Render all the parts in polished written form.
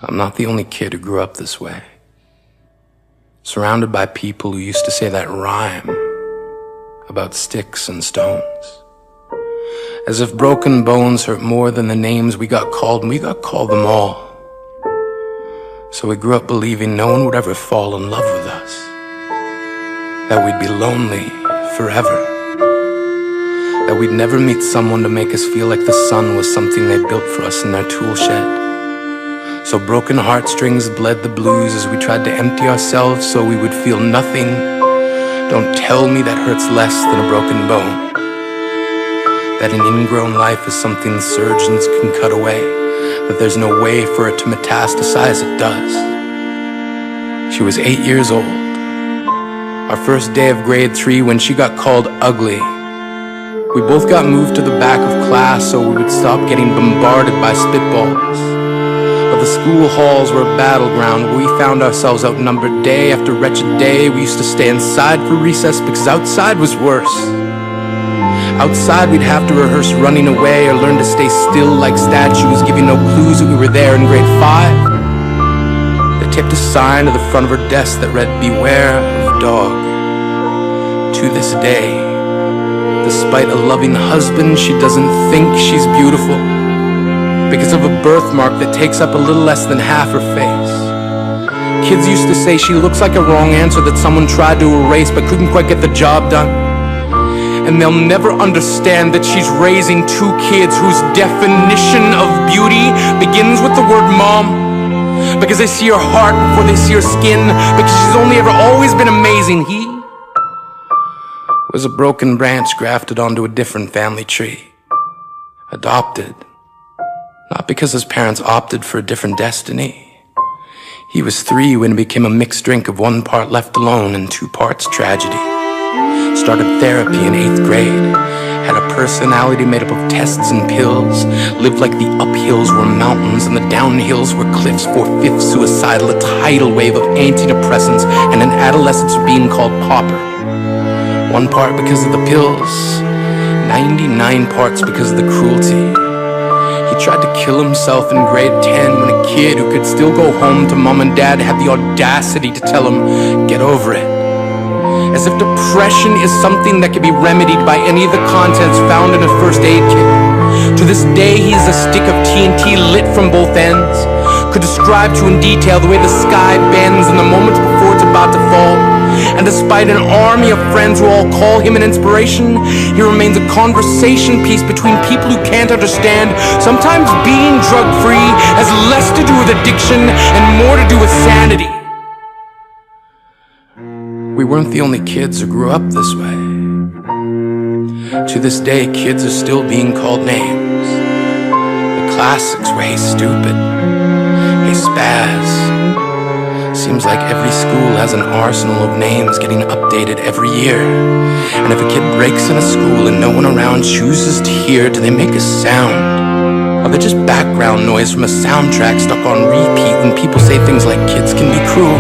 I'm not the only kid who grew up this way. Surrounded by people who used to say that rhyme about sticks and stones. As if broken bones hurt more than the names we got called, and we got called them all. So we grew up believing no one would ever fall in love with us, that we'd be lonely forever, that we'd never meet someone to make us feel like the sun was something they built for us in their tool shed. So broken heartstrings bled the blues as we tried to empty ourselves so we would feel nothing. Don't tell me that hurts less than a broken bone, that an ingrown life is something surgeons can cut away, that there's no way for it to metastasize. It does. She was 8 years old, our first day of grade 3, when she got called ugly. We both got moved to the back of class so we would stop getting bombarded by spitballs. But the school halls were a battleground where we found ourselves outnumbered day after wretched day. We used to stay inside for recess because outside was worse. Outside we'd have to rehearse running away or learn to stay still like statues, giving no clues that we were there in grade 5. They taped a sign to the front of her desk that read, "Beware of dog." To this day, despite a loving husband, she doesn't think she's beautiful because of a birthmark that takes up a little less than half her face. Kids used to say she looks like a wrong answer that someone tried to erase but couldn't quite get the job done. And they'll never understand that she's raising 2 kids whose definition of beauty begins with the word mom, because they see her heart before they see her skin, because she's only ever always been amazing. He was a broken branch grafted onto a different family tree. Adopted, not because his parents opted for a different destiny. He was 3 when it became a mixed drink of 1 part left alone and 2 parts tragedy. Started therapy in 8th grade, had a personality made up of tests and pills, lived like the uphills were mountains and the downhills were cliffs, 4/5 suicidal, a tidal wave of antidepressants, and an adolescence being called pauper. 1 part because of the pills, 99 parts because of the cruelty. He tried to kill himself in grade 10 when a kid who could still go home to mom and dad had the audacity to tell him, "Get over it." As if depression is something that can be remedied by any of the contents found in a first aid kit. To this day, he's a stick of TNT lit from both ends. Could describe to in detail the way the sky bends in the moments before it's about to fall. And despite an army of friends who all call him an inspiration, he remains a conversation piece between people who can't understand. Sometimes being drug-free has less to do with addiction and more to do with sanity. We weren't the only kids who grew up this way. To this day, kids are still being called names. The classics were, "Hey stupid," "Hey spaz." Seems like every school has an arsenal of names getting updated every year. And if a kid breaks in a school and no one around chooses to hear, do they make a sound? Or they're just background noise from a soundtrack stuck on repeat when people say things like kids can be cruel?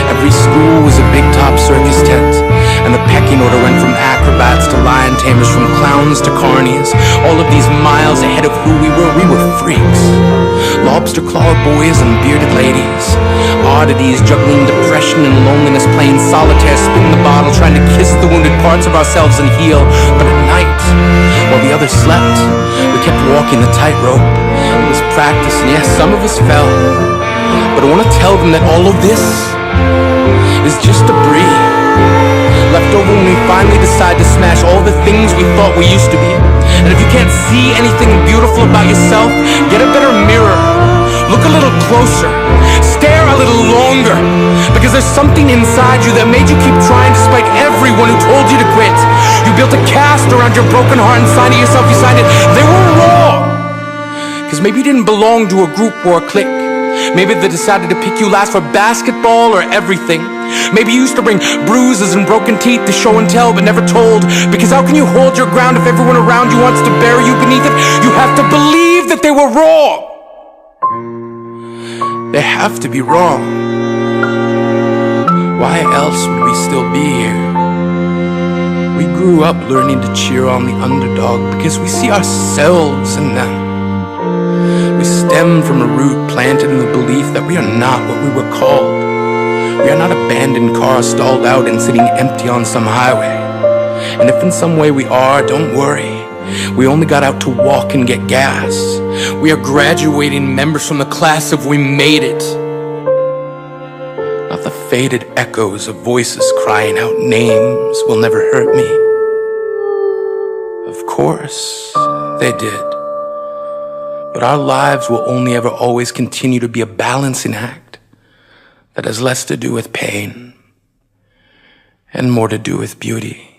Every school was a big top circus tent, and the pecking order went from acrobats to lion tamers, from clowns to carnies. All of these miles ahead of who we were freaks. Lobster claw boys and bearded ladies, oddities juggling depression and loneliness, playing solitaire, spin the bottle, trying to kiss the wounded parts of ourselves and heal. But at night, while the others slept, we kept walking the tightrope. It was practice, and yes, some of us fell. But I want to tell them that all of this is just debris left over when we finally decide to smash all the things we thought we used to be. And if you can't see anything beautiful about yourself, get a better mirror, look a little closer, stare a little longer, because there's something inside you that made you keep trying despite everyone who told you to quit. You built a cast around your broken heart and signed it yourself. You signed it. They were wrong, because maybe you didn't belong to a group or a clique. Maybe they decided to pick you last for basketball or everything. Maybe you used to bring bruises and broken teeth to show and tell but never told. Because how can you hold your ground if everyone around you wants to bury you beneath it? You have to believe that they were wrong. They have to be wrong. Why else would we still be here? We grew up learning to cheer on the underdog because we see ourselves in them. We stem from a root planted in the belief that we are not what we were called. We are not abandoned cars stalled out and sitting empty on some highway. And if in some way we are, don't worry. We only got out to walk and get gas. We are graduating members from the class of we made it. Not the faded echoes of voices crying out names will never hurt me. Of course, they did. But our lives will only ever always continue to be a balancing act that has less to do with pain and more to do with beauty.